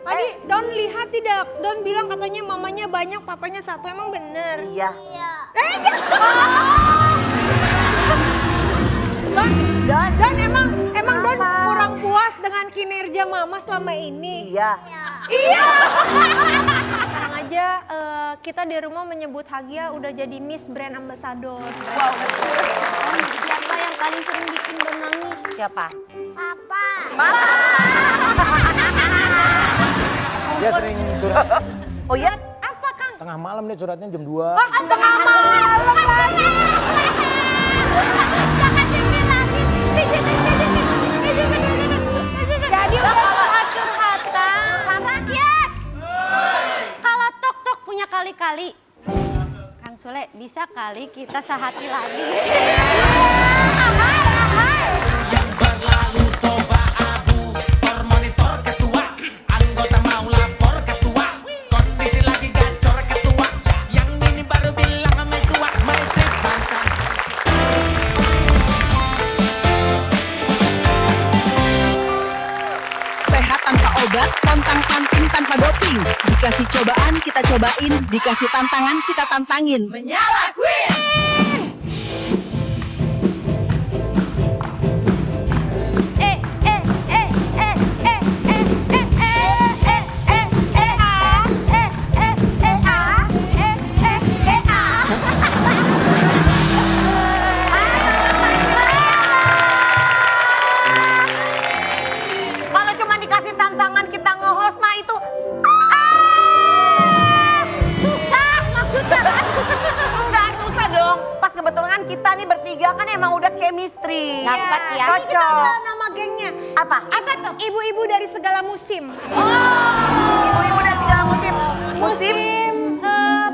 Tadi Don lihat tidak? Don bilang katanya mamanya banyak, papanya satu. Emang bener? Iya. Don emang Don kurang puas dengan kinerja mama selama ini? Iya. Iya. Sekarang aja kita di rumah menyebut Hagia udah jadi Miss Brand Ambassador. Wow, siapa yang paling sering bikin Don nangis? Siapa? Papa. Dia sering curhat. Oh iya? Apa Kang? Tengah malam nih curhatnya jam 2. Tengah malam lagi. Jadi udah curhat-curhatan. Rakyat! Kalau tok-tok punya kali-kali, Kang Sule bisa kali kita sehati lagi. Yang berlalu soba abu, monitor ketua, anggota mau lapor ketua, kondisi lagi gacor ketua, yang ini baru bilang sama tua, my trip mantan. Sehat tanpa obat, pontang-panting tanpa doping. Dikasih cobaan, kita cobain. Dikasih tantangan, kita tantangin. Menyala Queen! Kalau cuma dikasih tantangan kita nge-host mah itu Susah maksudnya. enggak susah dong. Pas kebetulan kita nih bertiga kan emang udah chemistry. Dapat ya. Ini kita ada Cocok. nama gengnya. Apa? Apa tuh? Ibu-ibu dari segala musim. Ibu-ibu dan segala musim. Musim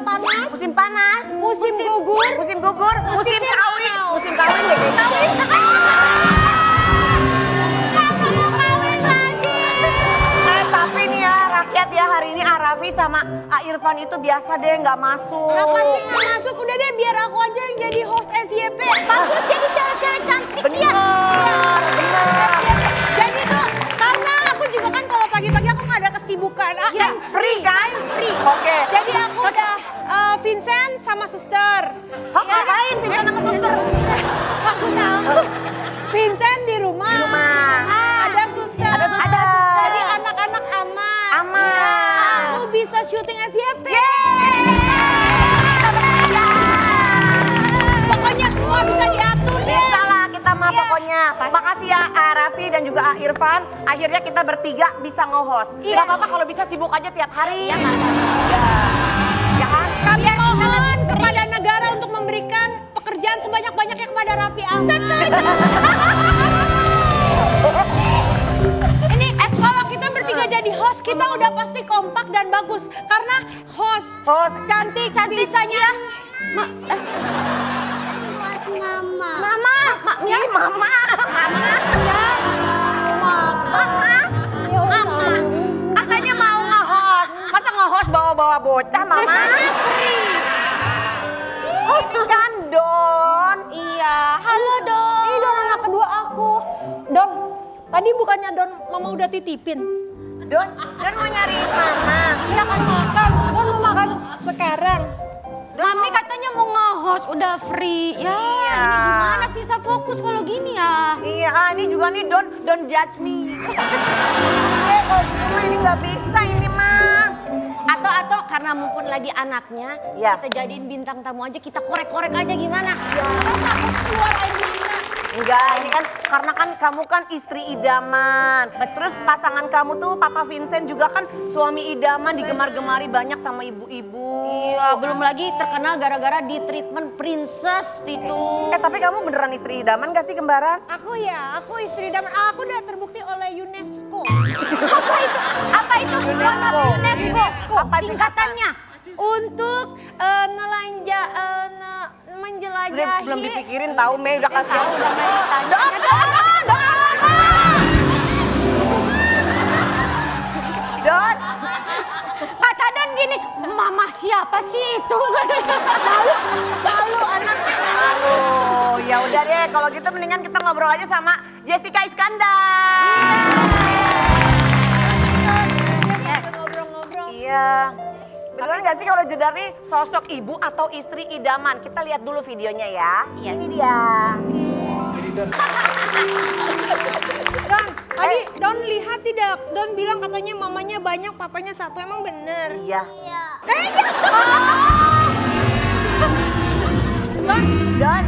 Panas, musim panas, musim gugur, musim gugur, musim Musim kawin, kemarau. musim kawin deh kayaknya. Tapi nih ya rakyat ya hari ini Arafi sama A Irfan itu biasa deh nggak masuk. Nah pasti nggak masuk, udah deh biar aku aja yang jadi host FYP. Bagus jadi cewek-cewek cantik ya. Bener. Jadi tuh karena aku juga kan kalau pagi-pagi aku nggak ada kesibukan. Iya. Free kan? Free. Oke. Jadi aku udah Vincent sama suster. Hah, ngapain Vincent sama suster? Maksudnya aku Vincent di rumah. Di rumah. Ada suster. Ada suster. Jadi anak-anak aman. Aman. Aku bisa syuting FYP. Pokoknya semua bisa diatur deh. Bisa lah kita mah Iya. pokoknya. Makasih ya Arafi dan juga A Irfan. Akhirnya kita bertiga bisa nge-host. Iya. Gak apa-apa kalau bisa sibuk aja tiap hari. Ya, Kak. Ya kan? Kami mohon kepada negara untuk memberikan pekerjaan sebanyak-banyaknya kepada Raffi Ahmad. Ini kalau kita bertiga jadi host, kita udah pasti kompak dan bagus. Karena host cantik, bisa nyanyi. Buat mama. Mama. Ih, mama. Mama. Katanya mau nge-host. Masa nge-host bawa-bawa bocah, Mama? Ini kan Don. Iya, halo Don. Ini Don anak kedua aku. Don, tadi bukannya Don mama udah titipin. Don mau nyariin Mama. Iya kan makan. Don mau makan sekarang. Mami katanya mau nge-host udah free. Ya, Iya. ini gimana bisa fokus kalau gini ya? Iya, ini juga nih don't judge me. Kalau cuma ini nggak bisa ini mah. Atau karena mumpun lagi anaknya, Ya. kita jadiin bintang tamu aja, kita korek-korek aja gimana? Keluar air mata. Enggak, ini kan karena kan kamu kan istri idaman. Terus pasangan kamu tuh Papa Vincent juga kan suami idaman, digemar-gemari banyak sama ibu-ibu. Iya, belum lagi terkenal gara-gara di treatment princess itu. Tapi kamu beneran istri idaman gak sih kembaran? Aku istri dan aku udah terbukti oleh UNESCO. Apa itu? UNESCO. UNESCO. Apa sih? Singkatannya? Untuk menjelajahi. Belum dipikirin tahu Mei udah kasih. Don, Kata Don gini, mama siapa sih itu? Malu anak. Halo, ya udah deh kalau gitu mendingan kita ngobrol aja sama Jessica Iskandar. Yes. Tapi nggak sih kalau Jedar nih sosok ibu atau istri idaman? Kita lihat dulu videonya ya. Yes. Ini dia. Don, tadi Don lihat tidak? Don bilang katanya mamanya banyak, papanya satu. Emang bener? Iya.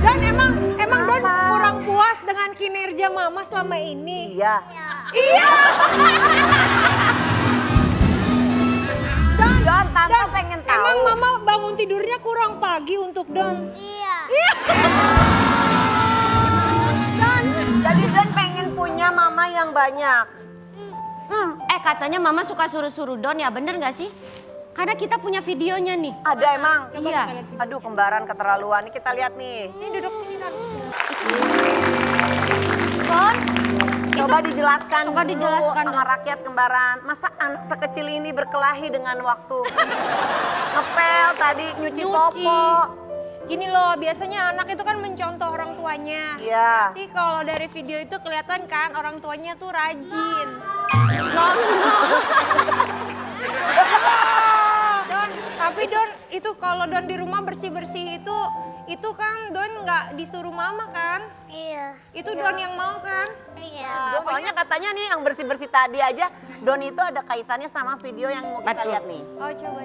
Don emang Don kurang puas dengan kinerja mama selama ini. Iya. Iya. Don, tante pengen tahu. Emang mama bangun tidurnya kurang pagi untuk Don. Iya. Jadi Don pengen punya mama yang banyak. Katanya mama suka suruh-suruh Don ya, bener gak sih? Karena kita punya videonya nih. Ada emang? Iya. Aduh kembaran keterlaluan. Ini kita lihat nih. Ini duduk sini Don. Don, Coba dijelaskan Coba dulu dijelaskan sama rakyat kembaran. Masa anak sekecil ini berkelahi dengan waktu? Ngepel tadi, nyuci popo. Gini loh, biasanya anak itu kan mencontoh orang tuanya. Iya. Tapi kalau dari video itu kelihatan kan orang tuanya tuh rajin. Don, tapi Don itu kalau Don di rumah bersih-bersih itu kan Don nggak disuruh mama kan? Iya. Itu Don yang mau kan? Iya. Soalnya katanya nih yang bersih-bersih tadi aja, Don itu ada kaitannya sama video yang mau kita Betul. lihat nih. Oh coba.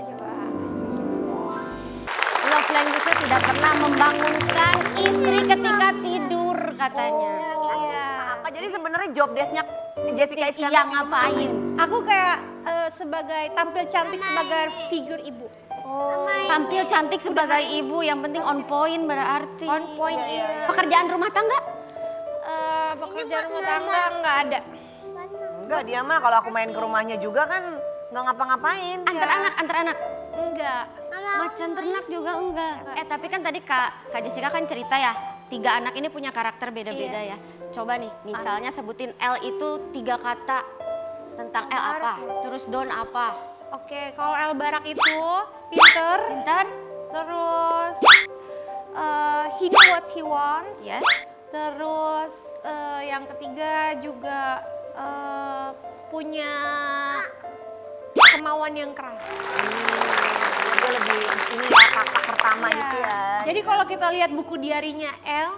love language-nya tidak pernah membangunkan istri ketika tidur katanya. Iya. Apa jadi sebenarnya job desk-nya Jessica Iya Iskandar ngapain? Aku kayak sebagai tampil cantik sebagai figur ibu. Tampil cantik sebagai ibu, yang penting on point berarti. On point iya. Pekerjaan rumah tangga? Pekerjaan rumah tangga nggak ada. Enggak, dia mah kalau aku main ke rumahnya juga kan nggak ngapa-ngapain. Antar anak. Enggak. Macan ternak juga enggak. Tapi kan tadi Kak Jessica kan cerita ya, 3 anak ini punya karakter beda-beda ya. Coba nih, misalnya sebutin L itu 3 kata tentang L apa? Terus Don apa? Oke, kalau El Barak itu pinter, Pintar? terus he know what he wants. Yes. Terus yang ketiga juga punya kemauan yang keras. Dia lebih ini ya kakak pertama Iya. gitu ya. Jadi kalau kita lihat buku diarinya El,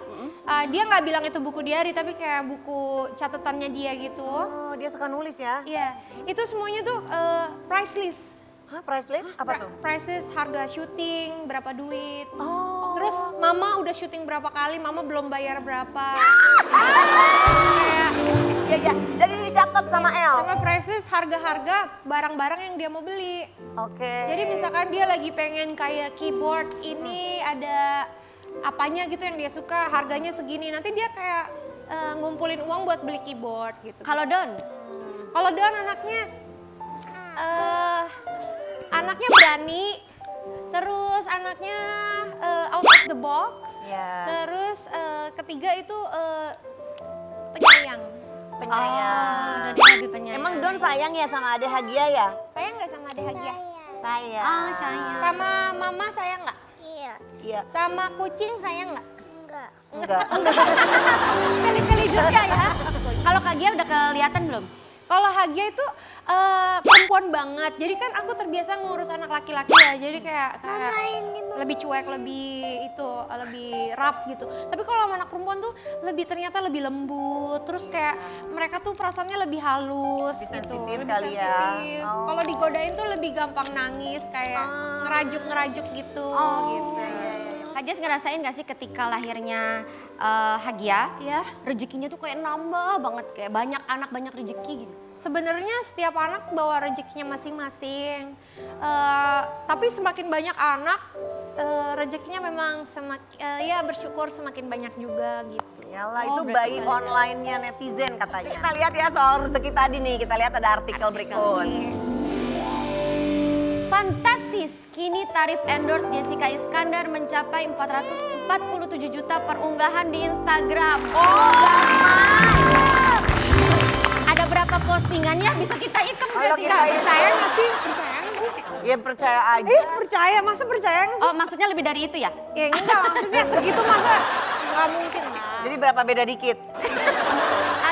dia nggak bilang itu buku diari tapi kayak buku catatannya dia gitu. Oh, dia suka nulis ya? Iya, itu semuanya tuh price list. Hah, price list? Apa tuh? Price list, harga syuting, berapa duit. Oh. Terus mama udah syuting berapa kali, mama belum bayar berapa. Kayak Iya. Jadi dicatat sama El. sama price list harga-harga barang-barang yang dia mau beli. Oke. Jadi misalkan dia lagi pengen kayak keyboard ini ada apanya gitu yang dia suka, harganya segini. Nanti dia kayak ngumpulin uang buat beli keyboard gitu. Kalau Don? Kalau Don anaknya berani, terus anaknya out of the box, Iya. terus ketiga itu penyayang. Penyayang. Oh, dia lebih penyayang. Emang Don sayang ya sama Ade Hagia ya? Sayang nggak sama Ade Hagia? Sayang. Oh, sayang. Sama mama sayang nggak? Iya. Iya. Sama kucing sayang nggak? Enggak. Enggak. Kali-kali juga ya. Kalau Kak Gia udah kelihatan belum? Kalau Hagia itu perempuan banget. Jadi kan aku terbiasa ngurus anak laki-laki ya. Jadi kayak lebih cuek, lebih rough gitu. Tapi kalau sama anak perempuan tuh ternyata lebih lembut. Terus kayak mereka tuh perasaannya lebih halus Lebih gitu. sensitif Lebih kali ya. sensitif. Oh. Kalau digodain tuh lebih gampang nangis, kayak ngerajuk-ngerajuk gitu. gitu. Kak Jess ngerasain gak sih ketika lahirnya Hagia, Ya. rezekinya tuh kayak nambah banget, kayak banyak anak banyak rezeki gitu. Sebenarnya setiap anak bawa rezekinya masing-masing. Tapi semakin banyak anak, rezekinya memang ya bersyukur semakin banyak juga gitu. Yalah, Oh, itu berarti bayi balik. online-nya netizen katanya. Kita lihat ya soal rezeki tadi nih, kita lihat ada artikel berikut. Fantastis, kini tarif endorse Jessica Iskandar mencapai 447 juta per unggahan di Instagram. Ada berapa postingannya bisa kita hitung Kalau berarti kita ya? Percaya nggak sih? Percaya nggak sih? Ya percaya aja. Percaya, masa percaya nggak sih? Oh maksudnya lebih dari itu ya? Ya enggak, maksudnya segitu masa nggak mungkin lah. Jadi berapa beda dikit?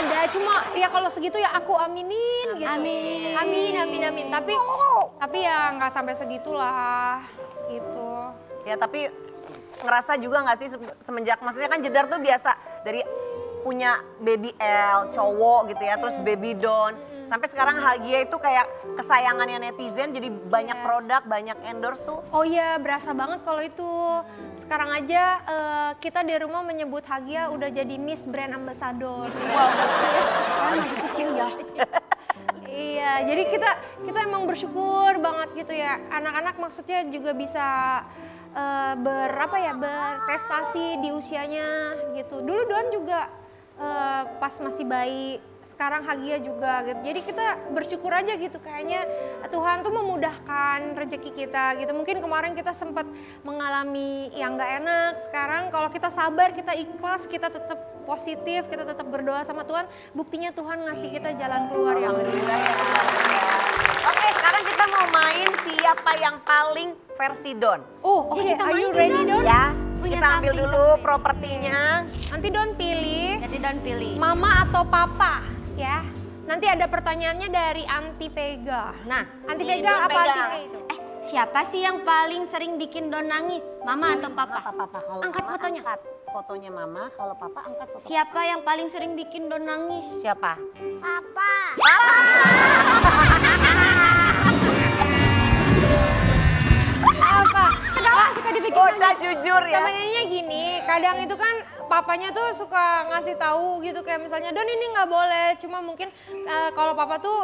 Ada, cuma ya kalau segitu ya aku aminin gitu. Amin. Amin. Tapi Tapi ya nggak sampai segitulah gitu. Ya tapi ngerasa juga nggak sih semenjak, maksudnya kan Jedar tuh biasa dari punya baby L, cowok gitu ya, terus baby Don. Sampai sekarang Hagia itu kayak kesayangannya netizen, jadi banyak produk, banyak endorse tuh. Oh iya, berasa banget kalau itu. Sekarang aja kita di rumah menyebut Hagia udah jadi Miss Brand Ambassador. Kan masih kecil ya. Iya, jadi kita emang bersyukur banget gitu ya. Anak-anak maksudnya juga bisa berprestasi di usianya gitu. Dulu Don juga pas masih bayi, sekarang Hagia juga gitu. Jadi kita bersyukur aja gitu, kayaknya Tuhan tuh memudahkan rezeki kita gitu. Mungkin kemarin kita sempat mengalami yang gak enak, sekarang kalau kita sabar, kita ikhlas, kita tetap positif, kita tetap berdoa sama Tuhan, buktinya Tuhan ngasih kita jalan keluar yang lebih baik. Oke, sekarang kita mau main siapa yang paling versi Don. Oh, oke, kita are main you dulu, ready Don. Don? Ya, Punya kita ambil samping dulu tapi. propertinya. Nanti Don pilih Jadi Don pilih. mama atau papa ya. Nanti ada pertanyaannya dari Anti Vega. Nah, Anti Nih, Vega Don apa pegang. Anti Vega itu? siapa sih yang paling sering bikin Don nangis? Mama atau papa? Papa, kalau Angkat mama fotonya. angkat fotonya mama, kalau papa angkat foto. Siapa yang paling sering bikin Don nangis? Siapa? Papa. Apa? Kenapa suka dibikin Bocah jujur ya. Sebenarnya gini, kadang itu kan papanya tuh suka ngasih tahu gitu kayak misalnya Don ini nggak boleh. Cuma mungkin kalau papa tuh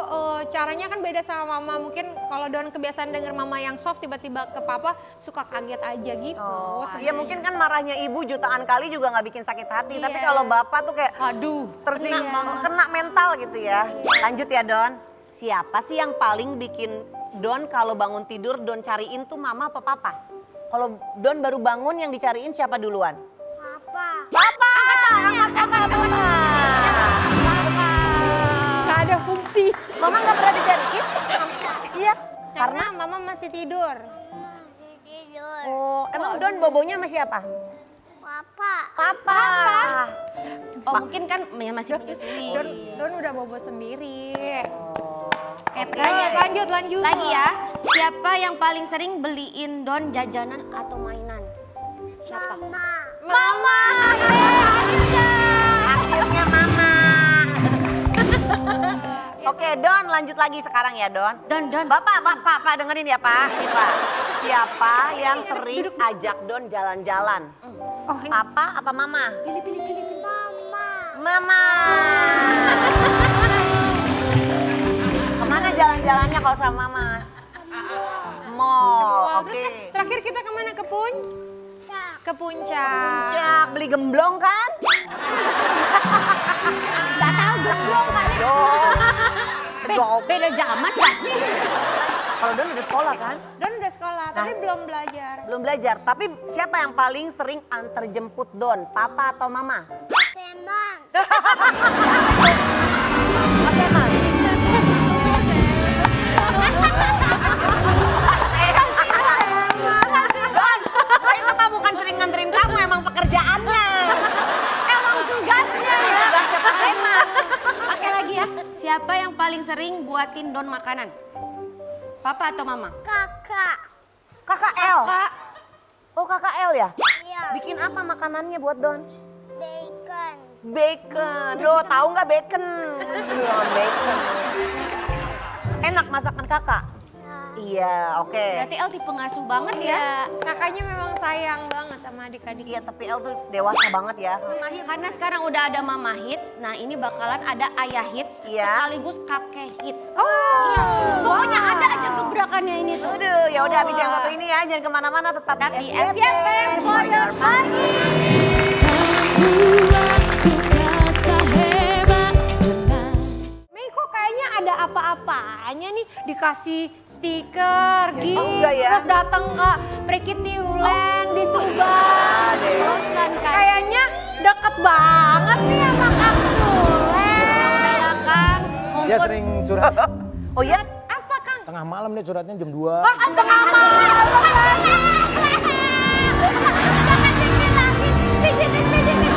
caranya kan beda sama mama. Mungkin kalau Don kebiasaan denger mama yang soft tiba-tiba ke papa suka kaget aja gitu. Oh, ya mungkin kan marahnya ibu jutaan kali juga nggak bikin sakit hati. Tapi Iya. kalau bapak tuh kayak Aduh. tersinggung, kena mental gitu ya. Lanjut ya Don. Siapa sih yang paling bikin Don kalau bangun tidur Don cariin tuh mama apa papa? Kalau Don baru bangun yang dicariin siapa duluan? Papa. Papa! Angkat papa. Nggak ada fungsi. Mama nggak pernah dicariin? Iya. Karena mama masih tidur. Tidur. Oh, emang Don bobonya sama siapa? Papa. Papa. Oh mungkin kan masih menyusui. Don udah bobo sendiri. Kayak pertanyaan. Lanjut. Lagi ya, siapa yang paling sering beliin Don jajanan atau mainan? Siapa? Mama. Mama. Akhirnya mama. Oke Don, lanjut lagi sekarang ya Don. Don. Pak dengerin ya Pak. Nih Pak, siapa yang sering ajak Don jalan-jalan? Oh, ini. Papa apa mama? Pilih. Mama. Mama. Kemana jalan-jalannya kalau sama mama? Mall, oke. Terus terakhir kita kemana? Ke Puncak. Puncak, beli gemblong kan? Gak tahu gemblong kali. Beda zaman gak sih? Kalau Don udah sekolah kan? Don udah sekolah, tapi belum belajar. Belum belajar, tapi siapa yang paling sering antar jemput Don? Papa atau mama? Senang. Oke, Mas. Don, itu mah bukan sering nganterin kamu, emang pekerjaannya. Emang tugasnya ya. Tugasnya Pak Reman. Oke lagi ya, siapa yang paling sering buatin Don makanan? Papa atau mama? Kakak. Kakak L. Oh kakak L ya? Iya. Bikin apa makanannya buat Don? Bacon. Bacon. Lo tahu nggak bacon? Belum bacon. Enak masakan kakak? Iya, oke. Berarti El tipe ngasuh banget ya. Ya, kakaknya memang sayang banget sama adik-adik. Iya, tapi El tuh dewasa banget ya. Karena sekarang udah ada mama hits, nah ini bakalan ada ayah hits, Iya. sekaligus kakek hits. Oh, Iya, pokoknya ada aja gebrakannya ini tuh. Aduh, ya udah habis yang satu ini ya, jangan kemana-mana, tetap Tetap di FYP FYP for your pagi. Mei kok kayaknya ada apa-apanya nih, dikasih stiker, gift, juga ya. terus datang ke Prekitiulen di Subang. Terus kan Kayaknya deket banget nih sama Kang Sulen. udah Kang. Dia sering curhat. Oh iya? Apa Kang? Tengah malam dia curhatnya jam 2. Tengah malam. Cincin lagi. Cincin.